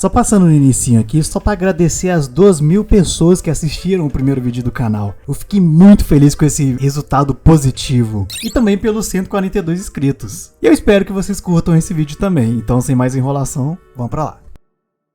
Só passando no inicinho aqui, só pra agradecer as 2.000 pessoas que assistiram o primeiro vídeo do canal. Eu fiquei muito feliz com esse resultado positivo. E também pelos 142 inscritos. E eu espero que vocês curtam esse vídeo também. Então, sem mais enrolação, vamos pra lá.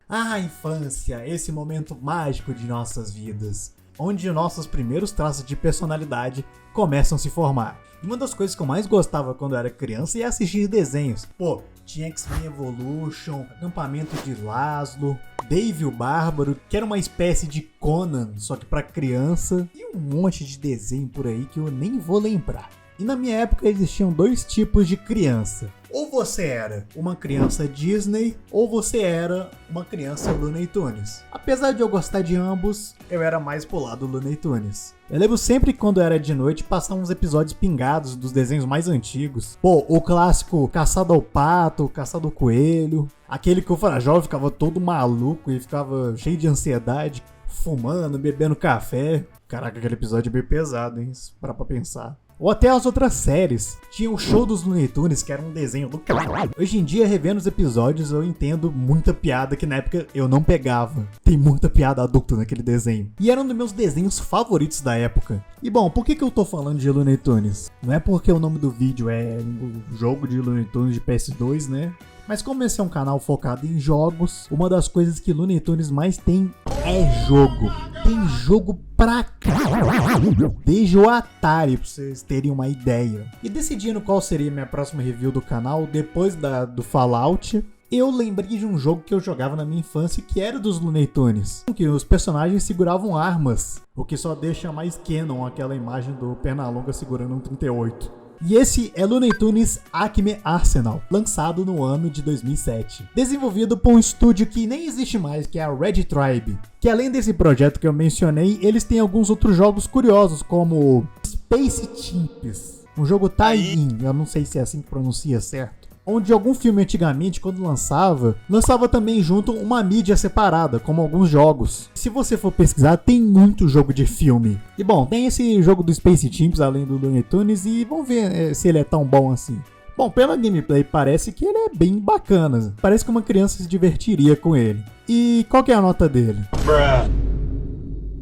A infância, esse momento mágico de nossas vidas, onde nossos primeiros traços de personalidade começam a se formar. E uma das coisas que eu mais gostava quando eu era criança é assistir desenhos. Pô, tinha X-Men Evolution, Acampamento de Laszlo, Dave o Bárbaro, que era uma espécie de Conan, só que pra criança, e um monte de desenho por aí que eu nem vou lembrar. E na minha época existiam dois tipos de criança. Ou você era uma criança Disney, ou você era uma criança Looney Tunes. Apesar de eu gostar de ambos, eu era mais pro lado Looney Tunes. Eu lembro sempre que quando era de noite passar uns episódios pingados dos desenhos mais antigos. Pô, o clássico Caçado ao Pato, Caçado ao Coelho. Aquele que o Frajol ficava todo maluco e ficava cheio de ansiedade, fumando, bebendo café. Caraca, aquele episódio é bem pesado, hein? Pra pensar. Ou até as outras séries. Tinha o Show dos Looney Tunes, que era um desenho do caralho. Hoje em dia, revendo os episódios, eu entendo muita piada que na época eu não pegava. Tem muita piada adulta naquele desenho. E era um dos meus desenhos favoritos da época. E bom, por que eu tô falando de Looney Tunes? Não é porque o nome do vídeo é o jogo de Looney Tunes de PS2, né? Mas como esse é um canal focado em jogos, uma das coisas que Looney Tunes mais tem é jogo. Tem jogo pra caralho. Desde o Atari, pra vocês terem uma ideia. E decidindo qual seria minha próxima review do canal, depois do Fallout, eu lembrei de um jogo que eu jogava na minha infância que era dos Looney Tunes. Que os personagens seguravam armas, o que só deixa mais canon aquela imagem do Pernalonga segurando um 38. E esse é Looney Tunes Acme Arsenal, lançado no ano de 2007. Desenvolvido por um estúdio que nem existe mais, que é a Red Tribe. Que além desse projeto que eu mencionei, eles têm alguns outros jogos curiosos, como Space Chimps, um jogo tie-in, eu não sei se é assim que pronuncia certo. Onde algum filme antigamente, quando lançava também junto uma mídia separada, como alguns jogos. Se você for pesquisar, tem muito jogo de filme. E bom, tem esse jogo do Space Chimps, além do Looney Tunes, e vamos ver se ele é tão bom assim. Bom, pela gameplay parece que ele é bem bacana. Parece que uma criança se divertiria com ele. E qual que é a nota dele?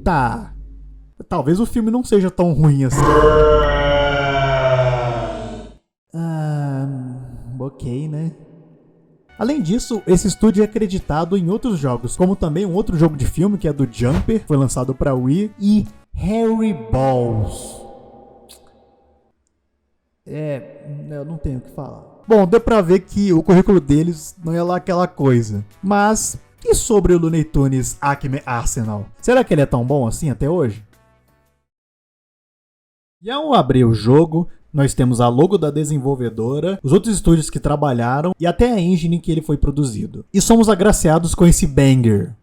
Tá. Talvez o filme não seja tão ruim assim. Ok, né? Além disso, esse estúdio é acreditado em outros jogos, como também um outro jogo de filme que é do Jumper, foi lançado para Wii, e Harry Balls. Eu não tenho o que falar. Bom, deu pra ver que o currículo deles não é lá aquela coisa. Mas, e sobre o Looney Tunes Acme Arsenal? Será que ele é tão bom assim até hoje? E ao abrir o jogo, nós temos a logo da desenvolvedora, os outros estúdios que trabalharam e até a engine em que ele foi produzido. E somos agraciados com esse banger.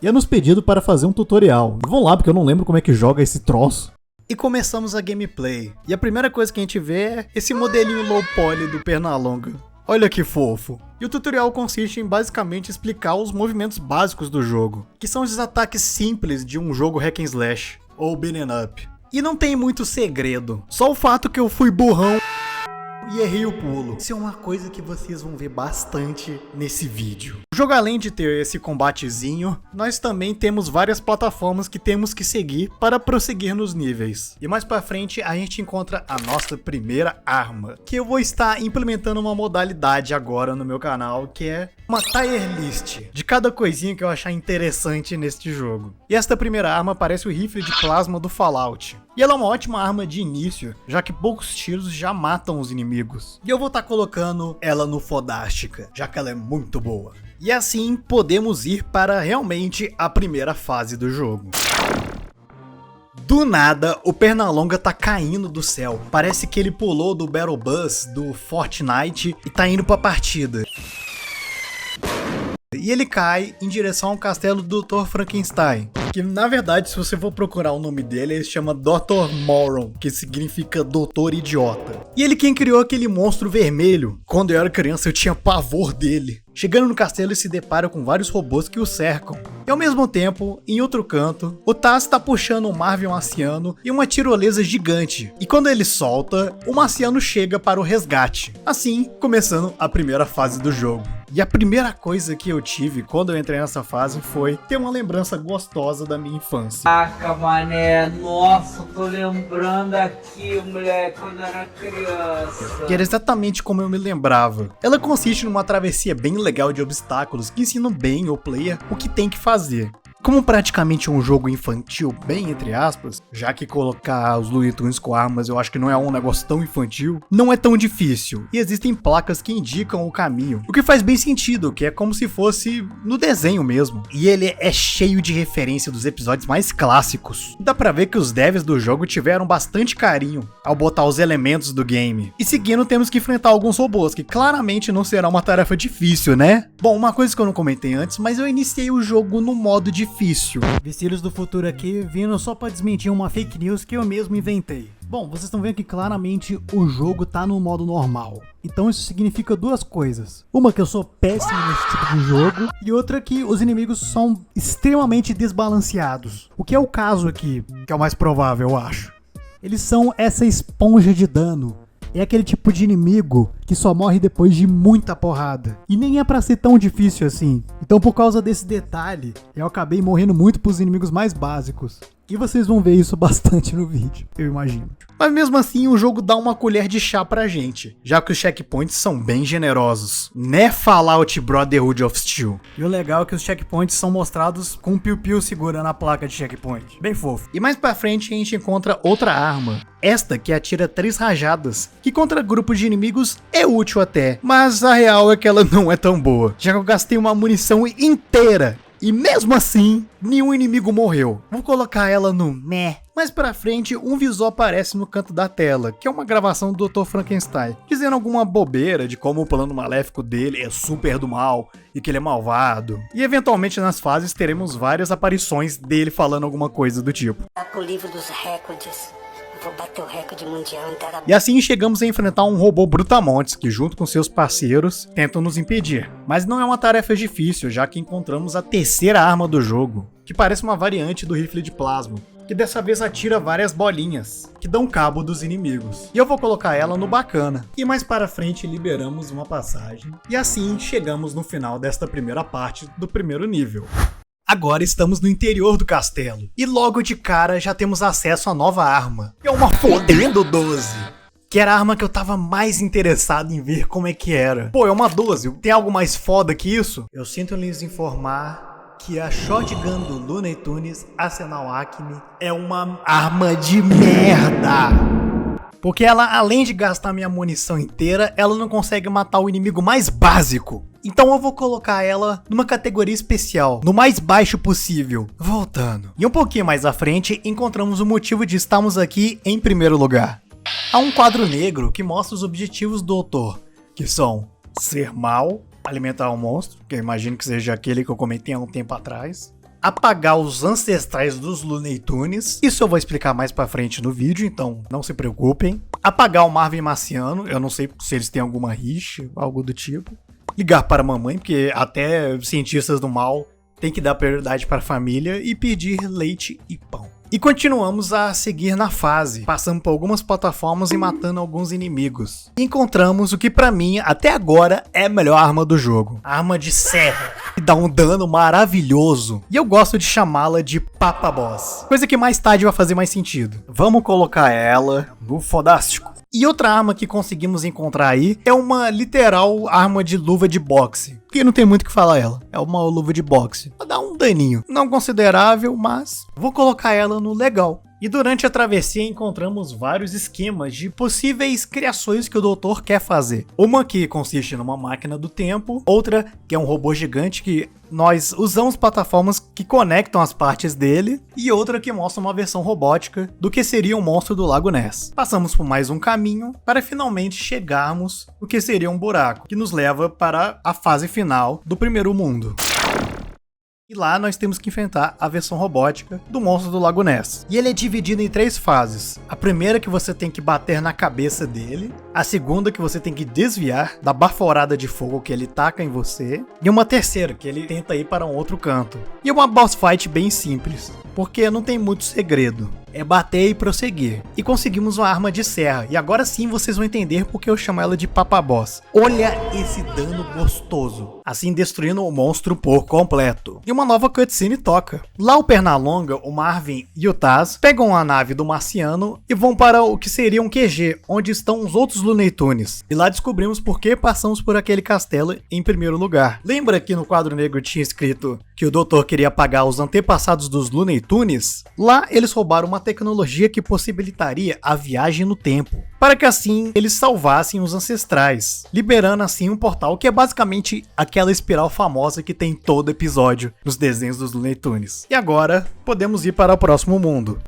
E é nos pedido para fazer um tutorial. Vamos lá, porque eu não lembro como é que joga esse troço. E começamos a gameplay. E a primeira coisa que a gente vê é esse modelinho low poly do Pernalonga. Olha que fofo. E o tutorial consiste em basicamente explicar os movimentos básicos do jogo, que são esses ataques simples de um jogo hack and slash, ou beat'em up. E não tem muito segredo, só o fato que eu fui burrão e errei o pulo. Isso é uma coisa que vocês vão ver bastante nesse vídeo. O jogo, além de ter esse combatezinho, nós também temos várias plataformas que temos que seguir para prosseguir nos níveis. E mais pra frente a gente encontra a nossa primeira arma, que eu vou estar implementando uma modalidade agora no meu canal, que é uma tier list de cada coisinha que eu achar interessante neste jogo. E esta primeira arma parece o rifle de plasma do Fallout. E ela é uma ótima arma de início, já que poucos tiros já matam os inimigos. E eu vou estar colocando ela no Fodástica, já que ela é muito boa. E assim podemos ir para realmente a primeira fase do jogo. Do nada, o Pernalonga tá caindo do céu. Parece que ele pulou do Battle Bus do Fortnite e tá indo pra partida. E ele cai em direção ao castelo do Dr. Frankenstein. Que na verdade, se você for procurar o nome dele, ele se chama Dr. Moron, que significa Doutor Idiota. E ele quem criou aquele monstro vermelho. Quando eu era criança eu tinha pavor dele. Chegando no castelo, ele se depara com vários robôs que o cercam. E ao mesmo tempo, em outro canto, o Taz está puxando um Marvin marciano e uma tirolesa gigante. E quando ele solta, o marciano chega para o resgate. Assim, começando a primeira fase do jogo. E a primeira coisa que eu tive quando eu entrei nessa fase foi ter uma lembrança gostosa da minha infância. Caraca, mané, nossa, tô lembrando aqui, moleque, quando eu era criança. Que era exatamente como eu me lembrava. Ela consiste numa travessia bem legal de obstáculos que ensinam bem o player o que tem que fazer. Como praticamente um jogo infantil, bem entre aspas, já que colocar os Looney Tunes com armas eu acho que não é um negócio tão infantil, não é tão difícil, e existem placas que indicam o caminho, o que faz bem sentido, que é como se fosse no desenho mesmo. E ele é cheio de referência dos episódios mais clássicos. Dá pra ver que os devs do jogo tiveram bastante carinho ao botar os elementos do game. E seguindo, temos que enfrentar alguns robôs, que claramente não será uma tarefa difícil, né? Bom, uma coisa que eu não comentei antes, mas eu iniciei o jogo no modo difícil. Vestígios do futuro aqui, vindo só pra desmentir uma fake news que eu mesmo inventei. Bom, vocês estão vendo que claramente o jogo tá no modo normal. Então isso significa duas coisas. Uma, que eu sou péssimo nesse tipo de jogo, e outra, que os inimigos são extremamente desbalanceados. O que é o caso aqui, que é o mais provável, eu acho. Eles são essa esponja de dano. É aquele tipo de inimigo que só morre depois de muita porrada. E nem é pra ser tão difícil assim. Então por causa desse detalhe, eu acabei morrendo muito pros inimigos mais básicos. E vocês vão ver isso bastante no vídeo, eu imagino. Mas mesmo assim, o jogo dá uma colher de chá pra gente, já que os checkpoints são bem generosos. Né, Fallout Brotherhood of Steel? E o legal é que os checkpoints são mostrados com um piu-piu segurando a placa de checkpoint. Bem fofo. E mais pra frente a gente encontra outra arma. Esta que atira 3 rajadas, que contra grupo de inimigos é útil até, mas a real é que ela não é tão boa, já que eu gastei uma munição inteira. E mesmo assim, nenhum inimigo morreu. Vou colocar ela no meh. Mais pra frente, um visor aparece no canto da tela, que é uma gravação do Dr. Frankenstein, dizendo alguma bobeira de como o plano maléfico dele é super do mal e que ele é malvado. E eventualmente nas fases teremos várias aparições dele falando alguma coisa do tipo. Tá pro livro dos recordes. Vou bater o recorde mundial inteiro. E assim chegamos a enfrentar um robô brutamontes que, junto com seus parceiros, tentam nos impedir. Mas não é uma tarefa difícil, já que encontramos a terceira arma do jogo, que parece uma variante do rifle de plasma, que dessa vez atira várias bolinhas, que dão cabo dos inimigos. E eu vou colocar ela no bacana. E mais para frente liberamos uma passagem. E assim chegamos no final desta primeira parte do primeiro nível. Agora estamos no interior do castelo, e logo de cara já temos acesso à nova arma. É uma fodendo 12. Que era a arma que eu tava mais interessado em ver como é que era. Pô, é uma 12, tem algo mais foda que isso? Eu sinto lhes informar que a Shotgun do Looney Tunes Arsenal Acme é uma arma de merda. Porque ela, além de gastar minha munição inteira, ela não consegue matar o inimigo mais básico. Então eu vou colocar ela numa categoria especial, no mais baixo possível. Voltando. E um pouquinho mais à frente, encontramos o motivo de estarmos aqui em primeiro lugar. Há um quadro negro que mostra os objetivos do autor, que são ser mal, alimentar um monstro, que eu imagino que seja aquele que eu comentei há um tempo atrás, apagar os ancestrais dos Looney Tunes, isso eu vou explicar mais pra frente no vídeo, então não se preocupem. Apagar o Marvin marciano, eu não sei se eles têm alguma rixa, algo do tipo. Ligar para a mamãe, porque até cientistas do mal têm que dar prioridade para a família, e pedir leite e pão. E continuamos a seguir na fase, passando por algumas plataformas e matando alguns inimigos. E encontramos o que pra mim, até agora, é a melhor arma do jogo. A arma de serra, que dá um dano maravilhoso. E eu gosto de chamá-la de Papa Boss. Coisa que mais tarde vai fazer mais sentido. Vamos colocar ela no fodástico. E outra arma que conseguimos encontrar aí é uma literal arma de luva de boxe. Que não tem muito o que falar ela. É uma luva de boxe. Vai dar um daninho. Não considerável, mas vou colocar ela no legal. E durante a travessia encontramos vários esquemas de possíveis criações que o doutor quer fazer. Uma que consiste numa máquina do tempo, outra que é um robô gigante que nós usamos plataformas que conectam as partes dele, e outra que mostra uma versão robótica do que seria um monstro do Lago Ness. Passamos por mais um caminho para finalmente chegarmos no que seria um buraco, que nos leva para a fase final do primeiro mundo. E lá nós temos que enfrentar a versão robótica do monstro do Lago Ness. E ele é dividido em 3 fases. A primeira que você tem que bater na cabeça dele. A segunda que você tem que desviar da baforada de fogo que ele taca em você. E uma terceira que ele tenta ir para um outro canto. E uma boss fight bem simples, porque não tem muito segredo. É bater e prosseguir. E conseguimos uma arma de serra. E agora sim vocês vão entender porque eu chamo ela de Papa Boss. Olha esse dano gostoso. Assim destruindo o monstro por completo. E uma nova cutscene toca. Lá o Pernalonga, o Marvin e o Taz pegam a nave do Marciano e vão para o que seria um QG, onde estão os outros Looney Tunes. E lá descobrimos por que passamos por aquele castelo em primeiro lugar. Lembra que no quadro negro tinha escrito que o doutor queria pagar os antepassados dos Looney Tunes? Lá eles roubaram uma tecnologia que possibilitaria a viagem no tempo, para que assim eles salvassem os ancestrais, liberando assim um portal que é basicamente aquela espiral famosa que tem em todo episódio nos desenhos dos Looney Tunes. E agora podemos ir para o próximo mundo.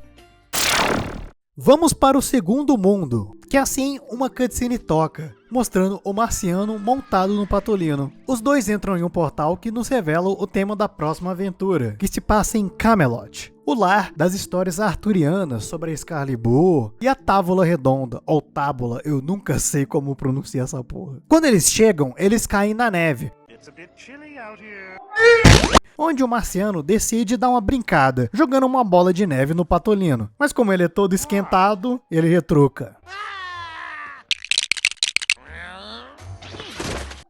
Vamos para o segundo mundo, que assim uma cutscene toca, mostrando o Marciano montado no Patolino. Os dois entram em um portal que nos revela o tema da próxima aventura, que se passa em Camelot, o lar das histórias arturianas sobre a Excalibur e a Távola Redonda, ou Tábula, eu nunca sei como pronunciar essa porra. Quando eles chegam, eles caem na neve, onde o Marciano decide dar uma brincada, jogando uma bola de neve no Patolino. Mas como ele é todo esquentado, ele retruca.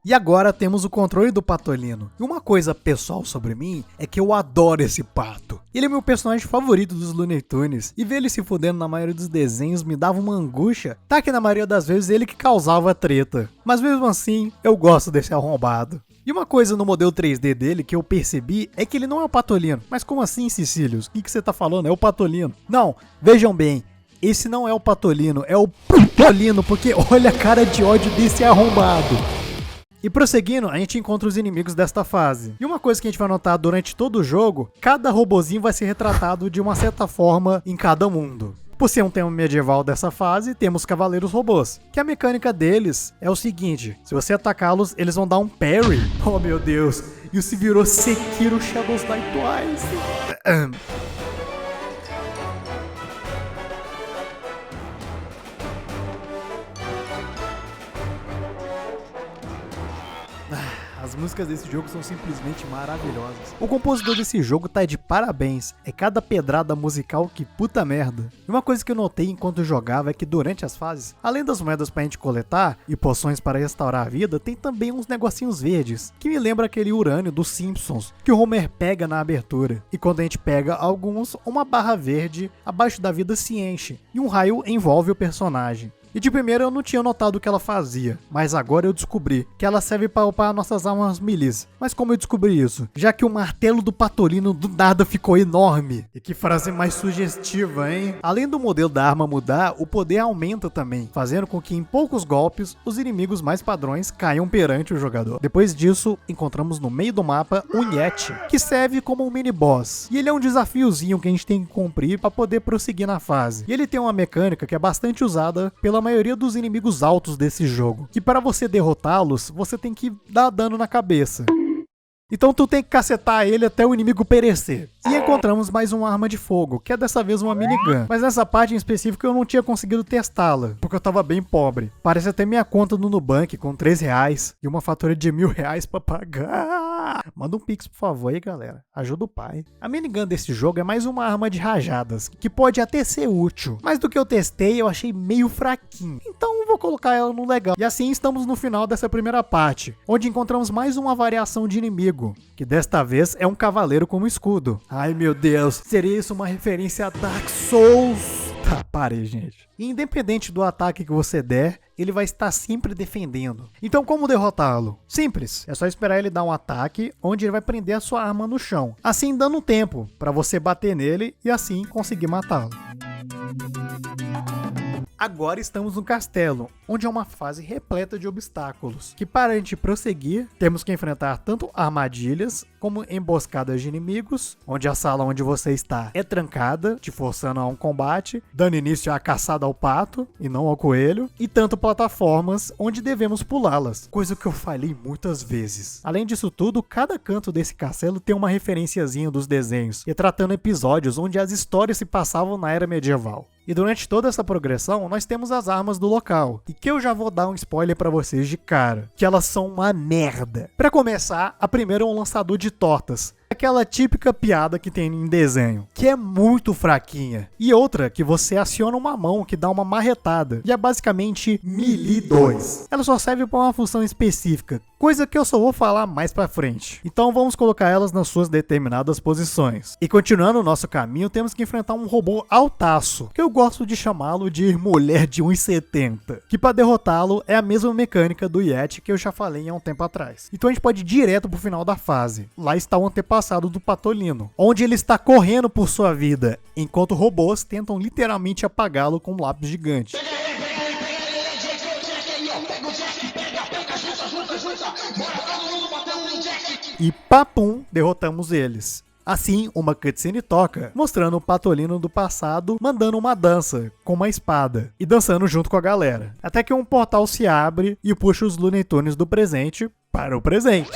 E agora temos o controle do Patolino. E uma coisa pessoal sobre mim é que eu adoro esse pato. Ele é meu personagem favorito dos Looney Tunes. E ver ele se fudendo na maioria dos desenhos me dava uma angústia. Tá que na maioria das vezes ele que causava treta. Mas mesmo assim, eu gosto desse arrombado. E uma coisa no modelo 3D dele que eu percebi é que ele não é o Patolino. Mas como assim, Cecílios? O que você tá falando? É o Patolino. Não, vejam bem. Esse não é o Patolino, é o Patolino, porque olha a cara de ódio desse arrombado. E prosseguindo, a gente encontra os inimigos desta fase. E uma coisa que a gente vai notar durante todo o jogo, cada robozinho vai ser retratado de uma certa forma em cada mundo. Por ser um tema medieval dessa fase, temos cavaleiros robôs, que a mecânica deles é o seguinte: se você atacá-los, eles vão dar um parry. Oh meu Deus, isso virou Sekiro Shadows Die Twice. As músicas desse jogo são simplesmente maravilhosas. O compositor desse jogo tá de parabéns. É cada pedrada musical que puta merda. E uma coisa que eu notei enquanto jogava é que durante as fases, além das moedas pra gente coletar e poções para restaurar a vida, tem também uns negocinhos verdes, que me lembra aquele urânio dos Simpsons, que o Homer pega na abertura. E quando a gente pega alguns, uma barra verde abaixo da vida se enche, e um raio envolve o personagem. E de primeira eu não tinha notado o que ela fazia, mas agora eu descobri que ela serve para upar nossas armas melee. Mas como eu descobri isso? Já que o martelo do Patolino do nada ficou enorme. E que frase mais sugestiva, hein? Além do modelo da arma mudar, o poder aumenta também, fazendo com que em poucos golpes os inimigos mais padrões caiam perante o jogador. Depois disso, encontramos no meio do mapa o Yeti, que serve como um mini boss. E ele é um desafiozinho que a gente tem que cumprir para poder prosseguir na fase. E ele tem uma mecânica que é bastante usada pela maioria dos inimigos altos desse jogo, que para você derrotá-los, você tem que dar dano na cabeça. Então tu tem que cacetar ele até o inimigo perecer. E encontramos mais uma arma de fogo, que é dessa vez uma minigun. Mas nessa parte em específico eu não tinha conseguido testá-la, porque eu tava bem pobre. Parece até minha conta no Nubank com R$3 e uma fatura de R$1.000 pra pagar. Manda um pix por favor aí, galera. Ajuda o pai. A minigun desse jogo é mais uma arma de rajadas, que pode até ser útil. Mas do que eu testei eu achei meio fraquinho. Então eu vou colocar ela no legal. E assim estamos no final dessa primeira parte, onde encontramos mais uma variação de inimigo, que desta vez é um cavaleiro com um escudo. Ai meu Deus, seria isso uma referência a Dark Souls? Tá, parei, gente. E independente do ataque que você der, ele vai estar sempre defendendo. Então como derrotá-lo? Simples, é só esperar ele dar um ataque onde ele vai prender a sua arma no chão, assim dando um tempo para você bater nele e assim conseguir matá-lo. Agora estamos no castelo, onde é uma fase repleta de obstáculos, que para a gente prosseguir, temos que enfrentar tanto armadilhas, como emboscadas de inimigos, onde a sala onde você está é trancada, te forçando a um combate, dando início à caçada ao pato e não ao coelho, e tanto plataformas onde devemos pulá-las, coisa que eu falei muitas vezes. Além disso tudo, cada canto desse castelo tem uma referenciazinha dos desenhos, retratando episódios onde as histórias se passavam na era medieval. E durante toda essa progressão, nós temos as armas do local, e que eu já vou dar um spoiler pra vocês de cara, que elas são uma merda. Pra começar, a primeira é um lançador de tortas, aquela típica piada que tem em desenho, que é muito fraquinha. E outra, que você aciona uma mão que dá uma marretada, e é basicamente Melee 2. Ela só serve para uma função específica, coisa que eu só vou falar mais pra frente. Então vamos colocar elas nas suas determinadas posições. E continuando o nosso caminho, temos que enfrentar um robô altaço, que eu gosto de chamá-lo de mulher de 1,70, que para derrotá-lo é a mesma mecânica do Yeti que eu já falei há um tempo atrás. Então a gente pode ir direto pro final da fase. Lá está o antepassado do Patolino, onde ele está correndo por sua vida, enquanto robôs tentam literalmente apagá-lo com um lápis gigante. E papum, derrotamos eles. Assim, uma cutscene toca, mostrando o Patolino do passado mandando uma dança com uma espada e dançando junto com a galera. Até que um portal se abre e puxa os Looney Tunes do presente para o presente.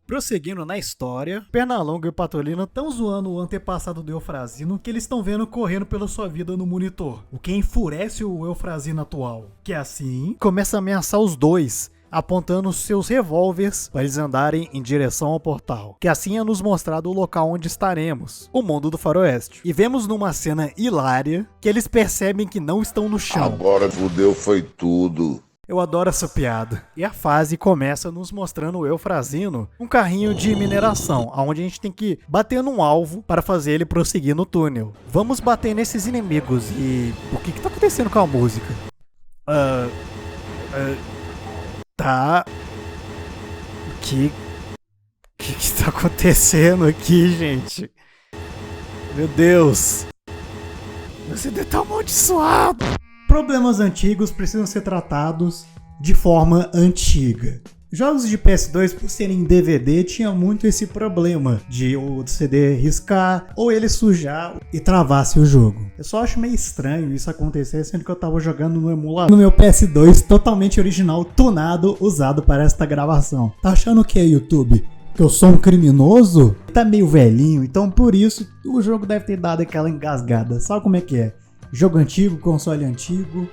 Prosseguindo na história, Pernalonga e o Patolino estão zoando o antepassado do Eufrazino que eles estão vendo correndo pela sua vida no monitor, o que enfurece o Eufrazino atual, que assim começa a ameaçar os dois, apontando seus revólveres para eles andarem em direção ao portal, que assim é nos mostrado o local onde estaremos, o mundo do faroeste. E vemos numa cena hilária que eles percebem que não estão no chão. Agora fudeu foi tudo. Eu adoro essa piada. E a fase começa nos mostrando o Eufrazino, um carrinho de mineração, onde a gente tem que bater num alvo para fazer ele prosseguir no túnel. Vamos bater nesses inimigos. E o que tá acontecendo com a música? Tá. O que tá acontecendo aqui, gente? Meu Deus. Meu CD tá amaldiçoado. Problemas antigos precisam ser tratados de forma antiga. Jogos de PS2, por serem DVD, tinham muito esse problema de o CD riscar ou ele sujar e travasse o jogo. Eu só acho meio estranho isso acontecer, sendo que eu tava jogando no emulador no meu PS2 totalmente original, tunado, usado para esta gravação. Tá achando que é YouTube? Que eu sou um criminoso? Tá meio velhinho, então por isso o jogo deve ter dado aquela engasgada. Sabe como é que é? Jogo antigo, console antigo.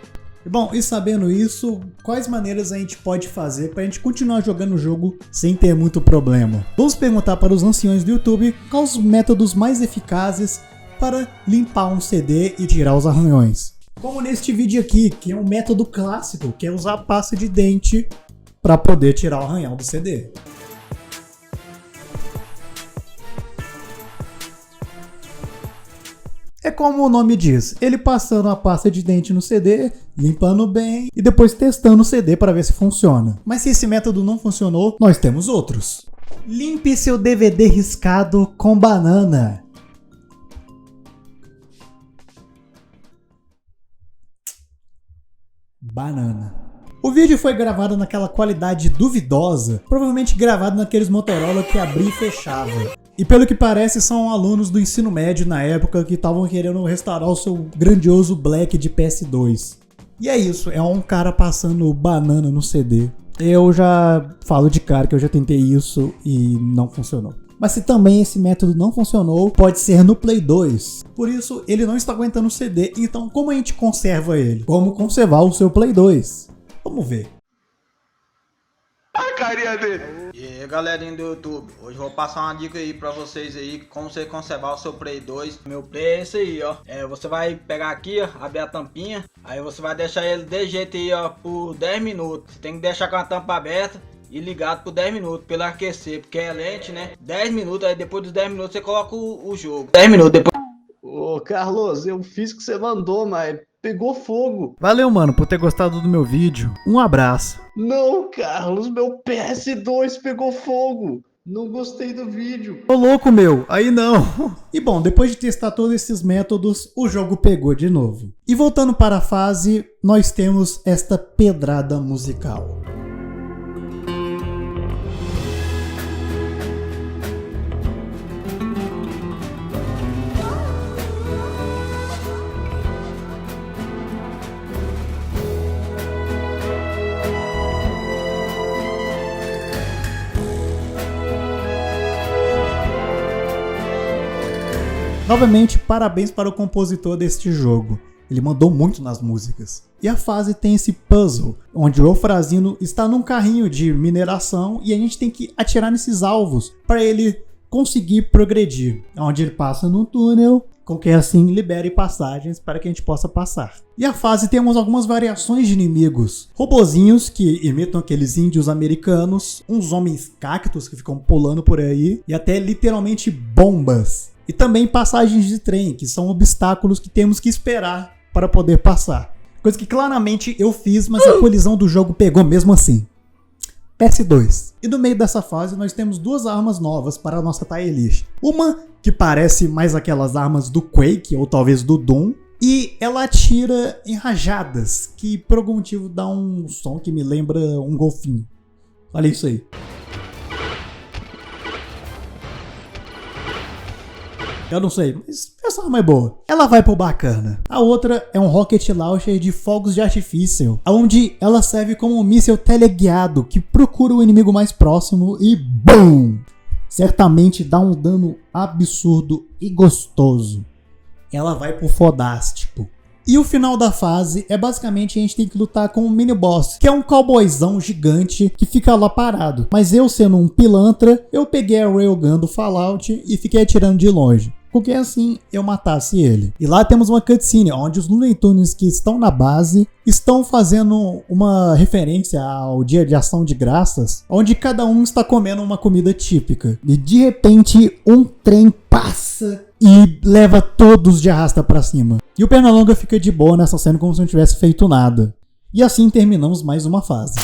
Bom, e sabendo isso, quais maneiras a gente pode fazer para a gente continuar jogando o jogo sem ter muito problema? Vamos perguntar para os anciões do YouTube quais os métodos mais eficazes para limpar um CD e tirar os arranhões. Como neste vídeo aqui, que é um método clássico, que é usar pasta de dente para poder tirar o arranhão do CD. É como o nome diz, ele passando a pasta de dente no CD, limpando bem e depois testando o CD para ver se funciona. Mas se esse método não funcionou, nós temos outros. Limpe seu DVD riscado com banana. Banana. O vídeo foi gravado naquela qualidade duvidosa, provavelmente gravado naqueles Motorola que abria e fechava. E pelo que parece são alunos do ensino médio na época que estavam querendo restaurar o seu grandioso Black de PS2. E é isso, é um cara passando banana no CD. Eu já falo de cara que eu já tentei isso e não funcionou. Mas se também esse método não funcionou, pode ser no Play 2. Por isso, ele não está aguentando o CD, então como a gente conserva ele? Como conservar o seu Play 2? Vamos ver. A carinha dele. E aí, galerinha do YouTube, hoje eu vou passar uma dica aí pra vocês aí, como você conservar o seu Play 2. Meu Play é esse aí, ó. Você vai pegar aqui, ó, abrir a tampinha, aí você vai deixar ele de jeito aí, ó, por 10 minutos. Você tem que deixar com a tampa aberta e ligado por 10 minutos, pelo aquecer, porque é lente, né? 10 minutos, aí depois dos 10 minutos você coloca o jogo. 10 minutos depois... Ô, Carlos, eu fiz o que você mandou, mas pegou fogo. Valeu, mano, por ter gostado do meu vídeo. Um abraço. Não, Carlos, meu PS2 pegou fogo. Não gostei do vídeo. Ô louco, meu, aí não. E bom, depois de testar todos esses métodos, o jogo pegou de novo. E voltando para a fase, nós temos esta pedrada musical. Novamente, parabéns para o compositor deste jogo. Ele mandou muito nas músicas. E a fase tem esse puzzle, onde o Eufrazino está num carrinho de mineração e a gente tem que atirar nesses alvos para ele conseguir progredir. Onde ele passa num túnel, com que assim libere passagens para que a gente possa passar. E a fase temos algumas variações de inimigos. Robozinhos que imitam aqueles índios americanos, uns homens cactos que ficam pulando por aí e até literalmente bombas. E também passagens de trem, que são obstáculos que temos que esperar para poder passar. Coisa que claramente eu fiz, mas a colisão do jogo pegou mesmo assim. PS2. E no meio dessa fase nós temos duas armas novas para a nossa tier list. Uma que parece mais aquelas armas do Quake ou talvez do Doom. E ela atira em rajadas, que por algum motivo dá um som que me lembra um golfinho. Olha isso aí. Eu não sei, mas essa arma é boa. Ela vai pro bacana. A outra é um rocket launcher de fogos de artifício, onde ela serve como um míssil teleguiado que procura o inimigo mais próximo e BUM! Certamente dá um dano absurdo e gostoso. Ela vai pro fodástico. E o final da fase é basicamente a gente tem que lutar com um mini boss, que é um cowboyzão gigante que fica lá parado. Mas eu sendo um pilantra, eu peguei a railgun do Fallout e fiquei atirando de longe, porque assim eu matasse ele. E lá temos uma cutscene onde os Looney Tunes que estão na base estão fazendo uma referência ao Dia de Ação de Graças, onde cada um está comendo uma comida típica. E de repente um trem passa e leva todos de arrasta pra cima. E o Pernalonga fica de boa nessa cena como se não tivesse feito nada. E assim terminamos mais uma fase.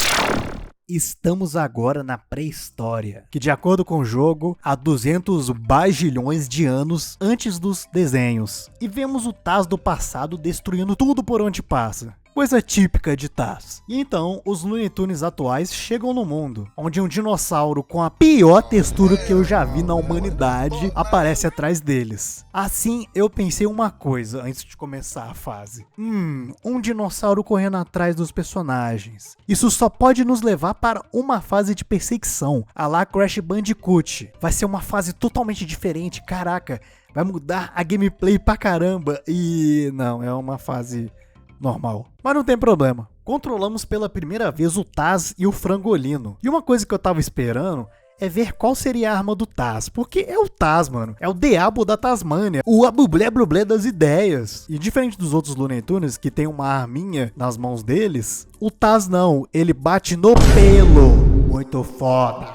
Estamos agora na pré-história, que de acordo com o jogo, há 200 bajilhões de anos antes dos desenhos. E vemos o Taz do passado destruindo tudo por onde passa. Coisa típica de Taz. E então, os Looney Tunes atuais chegam no mundo, onde um dinossauro com a pior textura que eu já vi na humanidade aparece atrás deles. Assim, eu pensei uma coisa antes de começar a fase. Um dinossauro correndo atrás dos personagens. Isso só pode nos levar para uma fase de perseguição, a la Crash Bandicoot. Vai ser uma fase totalmente diferente, caraca, vai mudar a gameplay pra caramba. E não, é uma fase normal. Mas não tem problema. Controlamos pela primeira vez o Taz e o Frangolino. E uma coisa que eu tava esperando é ver qual seria a arma do Taz. Porque é o Taz, mano. É o diabo da Tasmânia. O abublé-brublé das ideias. E diferente dos outros Looney Tunes, que tem uma arminha nas mãos deles, o Taz não. Ele bate no pelo. Muito foda.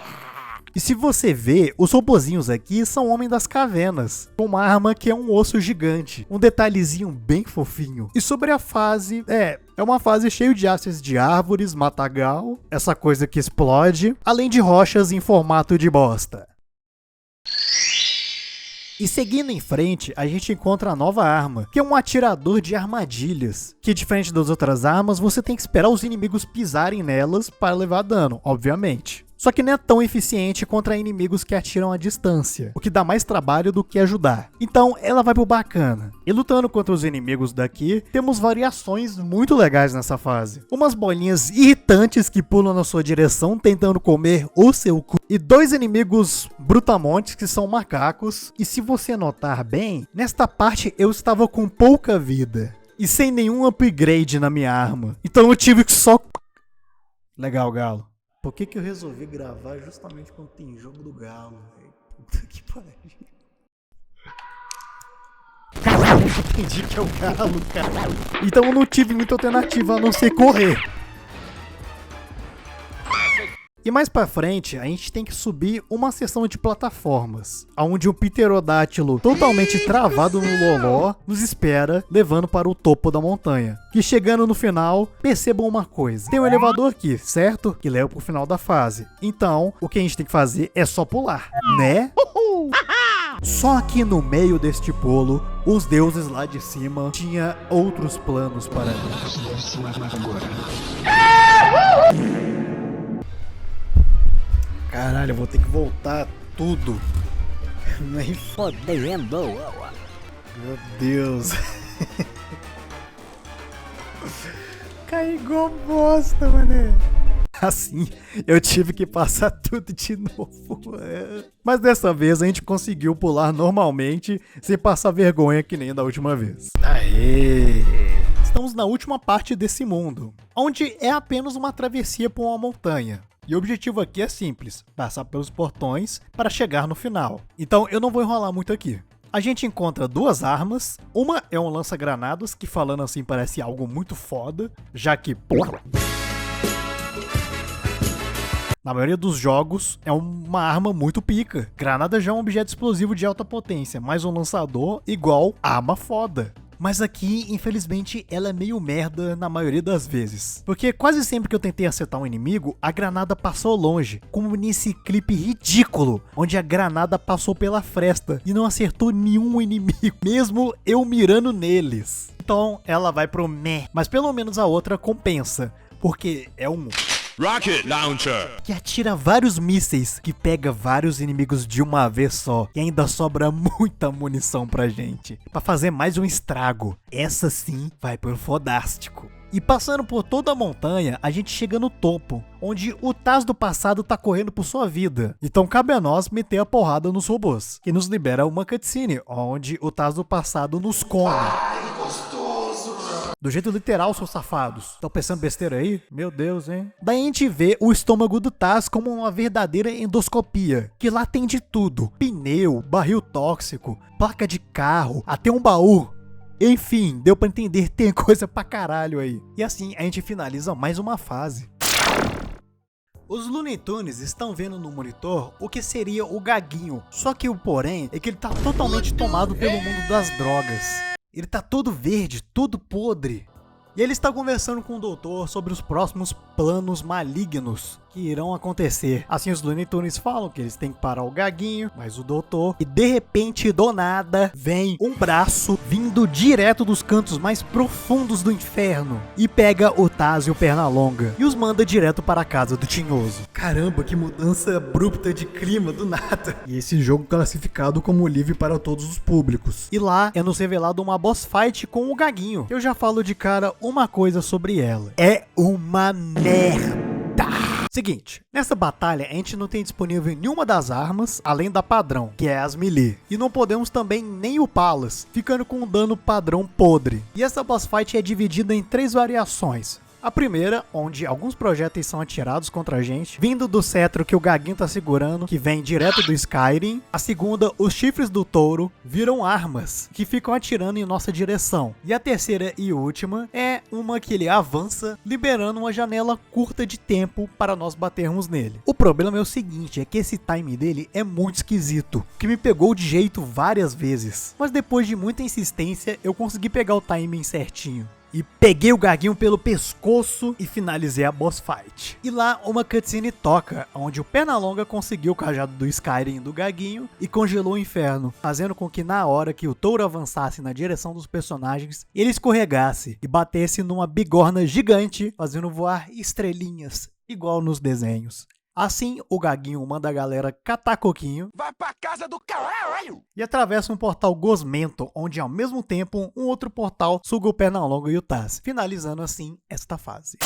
E se você vê, os robozinhos aqui são Homem das Cavernas, com uma arma que é um osso gigante, um detalhezinho bem fofinho. E sobre a fase, é uma fase cheia de hastes de árvores, matagal, essa coisa que explode, além de rochas em formato de bosta. E seguindo em frente, a gente encontra a nova arma, que é um atirador de armadilhas, que diferente das outras armas, você tem que esperar os inimigos pisarem nelas para levar dano, obviamente. Só que não é tão eficiente contra inimigos que atiram à distância, o que dá mais trabalho do que ajudar. Então ela vai pro bacana. E lutando contra os inimigos daqui, temos variações muito legais nessa fase. Umas bolinhas irritantes que pulam na sua direção tentando comer o seu cu. E dois inimigos brutamontes que são macacos. E se você notar bem, nesta parte eu estava com pouca vida e sem nenhum upgrade na minha arma. Então eu tive que só... Legal, Galo. Por que eu resolvi gravar justamente quando tem jogo do Galo, velho? Puta que pariu. Caralho, eu entendi que é o Galo, cara. Então eu não tive muita alternativa a não ser correr. E mais pra frente, a gente tem que subir uma seção de plataformas, onde um pterodátilo totalmente travado no loló nos espera, levando para o topo da montanha. Que chegando no final, percebam uma coisa. Tem um elevador aqui, certo? Que leva pro final da fase. Então, o que a gente tem que fazer é só pular, né? Só que no meio deste pulo, os deuses lá de cima tinham outros planos para mim. Caralho, eu vou ter que voltar tudo. Nem fodendo. Meu Deus. Cai igual bosta, mané. Assim, eu tive que passar tudo de novo. Mas dessa vez a gente conseguiu pular normalmente, sem passar vergonha que nem da última vez. Aê! Estamos na última parte desse mundo, onde é apenas uma travessia por uma montanha. E o objetivo aqui é simples, passar pelos portões para chegar no final. Então eu não vou enrolar muito aqui. A gente encontra duas armas, uma é um lança-granadas, que falando assim parece algo muito foda, já que, porra, na maioria dos jogos é uma arma muito pica. Granada já é um objeto explosivo de alta potência, mas um lançador igual arma foda. Mas aqui, infelizmente, ela é meio merda na maioria das vezes. Porque quase sempre que eu tentei acertar um inimigo, a granada passou longe. Como nesse clipe ridículo, onde a granada passou pela fresta e não acertou nenhum inimigo, mesmo eu mirando neles. Então ela vai pro meh, mas pelo menos a outra compensa, porque é um Rocket Launcher, que atira vários mísseis, que pega vários inimigos de uma vez só, e ainda sobra muita munição pra gente, pra fazer mais um estrago. Essa sim vai pro fodástico. E passando por toda a montanha, a gente chega no topo, onde o Taz do passado tá correndo por sua vida. Então cabe a nós meter a porrada nos robôs, que nos libera uma cutscene, onde o Taz do passado nos come. Do jeito literal, seus safados. Estão pensando besteira aí? Meu Deus, hein? Daí a gente vê o estômago do Taz como uma verdadeira endoscopia, que lá tem de tudo. Pneu, barril tóxico, placa de carro, até um baú. Enfim, deu pra entender, tem coisa pra caralho aí. E assim, a gente finaliza mais uma fase. Os Looney Tunes estão vendo no monitor o que seria o Gaguinho. Só que o porém é que ele tá totalmente tomado pelo mundo das drogas. Ele tá todo verde, todo podre. E ele está conversando com o doutor sobre os próximos planos malignos que irão acontecer. Assim os Looney Tunes falam que eles têm que parar o Gaguinho, mas o doutor, e de repente, do nada, vem um braço vindo direto dos cantos mais profundos do inferno e pega o Taz e o Pernalonga e os manda direto para a casa do Tinhoso. Caramba, que mudança abrupta de clima do nada. E esse jogo classificado como livre para todos os públicos. E lá é nos revelado uma boss fight com o Gaguinho. Eu já falo de cara uma coisa sobre ela. É uma merda. Seguinte, nessa batalha a gente não tem disponível nenhuma das armas, além da padrão, que é as melee. E não podemos também nem upá-las, ficando com um dano padrão podre. E essa boss fight é dividida em 3 variações. A primeira, onde alguns projéteis são atirados contra a gente, vindo do cetro que o Gaguinho tá segurando, que vem direto do Skyrim. A segunda, os chifres do touro viram armas, que ficam atirando em nossa direção. E a terceira e última é uma que ele avança, liberando uma janela curta de tempo para nós batermos nele. O problema é o seguinte, é que esse time dele é muito esquisito, que me pegou de jeito várias vezes. Mas depois de muita insistência, eu consegui pegar o timing certinho. E peguei o Gaguinho pelo pescoço e finalizei a boss fight. E lá uma cutscene toca, onde o Pernalonga conseguiu o cajado do Skyrim do Gaguinho e congelou o inferno, fazendo com que na hora que o touro avançasse na direção dos personagens, ele escorregasse e batesse numa bigorna gigante, fazendo voar estrelinhas, igual nos desenhos. Assim, o Gaguinho manda a galera catar coquinho, vai pra casa do caralho, e atravessa um portal gosmento, onde ao mesmo tempo um outro portal suga o Pernalonga e o Taz, finalizando assim esta fase.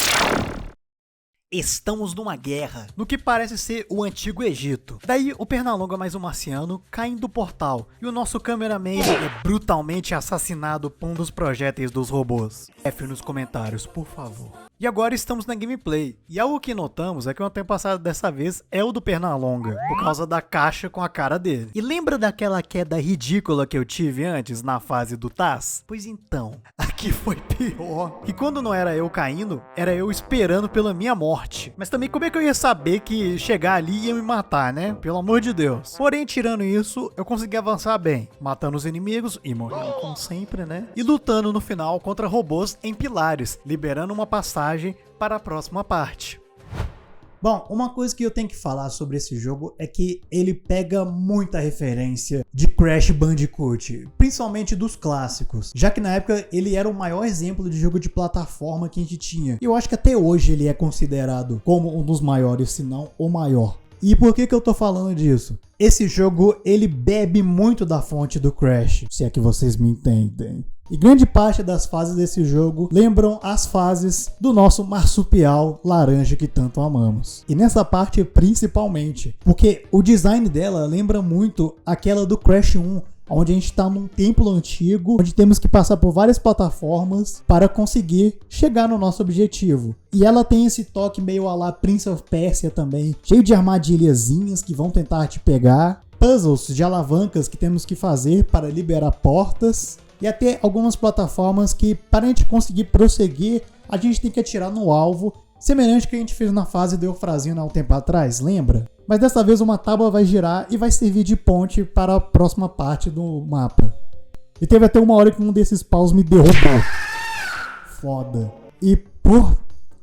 Estamos numa guerra, no que parece ser o Antigo Egito. Daí o Pernalonga mais um marciano caem do portal, e o nosso cameraman é brutalmente assassinado por um dos projéteis dos robôs. F nos comentários, por favor. E agora estamos na gameplay, e algo que notamos é que o antepassado dessa vez é o do Pernalonga, por causa da caixa com a cara dele. E lembra daquela queda ridícula que eu tive antes na fase do Taz? Pois então, aqui foi pior. E quando não era eu caindo, era eu esperando pela minha morte. Mas também como é que eu ia saber que chegar ali ia me matar, né? Pelo amor de Deus. Porém, tirando isso, eu consegui avançar bem, matando os inimigos e morrendo como sempre, né? E lutando no final contra robôs em pilares, liberando uma passagem para a próxima parte. Bom, uma coisa que eu tenho que falar sobre esse jogo é que ele pega muita referência de Crash Bandicoot, principalmente dos clássicos, já que na época ele era o maior exemplo de jogo de plataforma que a gente tinha. E eu acho que até hoje ele é considerado como um dos maiores, se não o maior. E por que eu tô falando disso? Esse jogo, ele bebe muito da fonte do Crash, se é que vocês me entendem. E grande parte das fases desse jogo lembram as fases do nosso marsupial laranja que tanto amamos. E nessa parte principalmente, porque o design dela lembra muito aquela do Crash 1, onde a gente está num templo antigo, onde temos que passar por várias plataformas para conseguir chegar no nosso objetivo. E ela tem esse toque meio à la Prince of Persia também, cheio de armadilhazinhas que vão tentar te pegar, puzzles de alavancas que temos que fazer para liberar portas, e até algumas plataformas que, para a gente conseguir prosseguir, a gente tem que atirar no alvo, semelhante ao que a gente fez na fase do Eufrazina há um tempo atrás, lembra? Mas dessa vez uma tábua vai girar e vai servir de ponte para a próxima parte do mapa. E teve até uma hora que um desses paus me derrubou. Foda. E por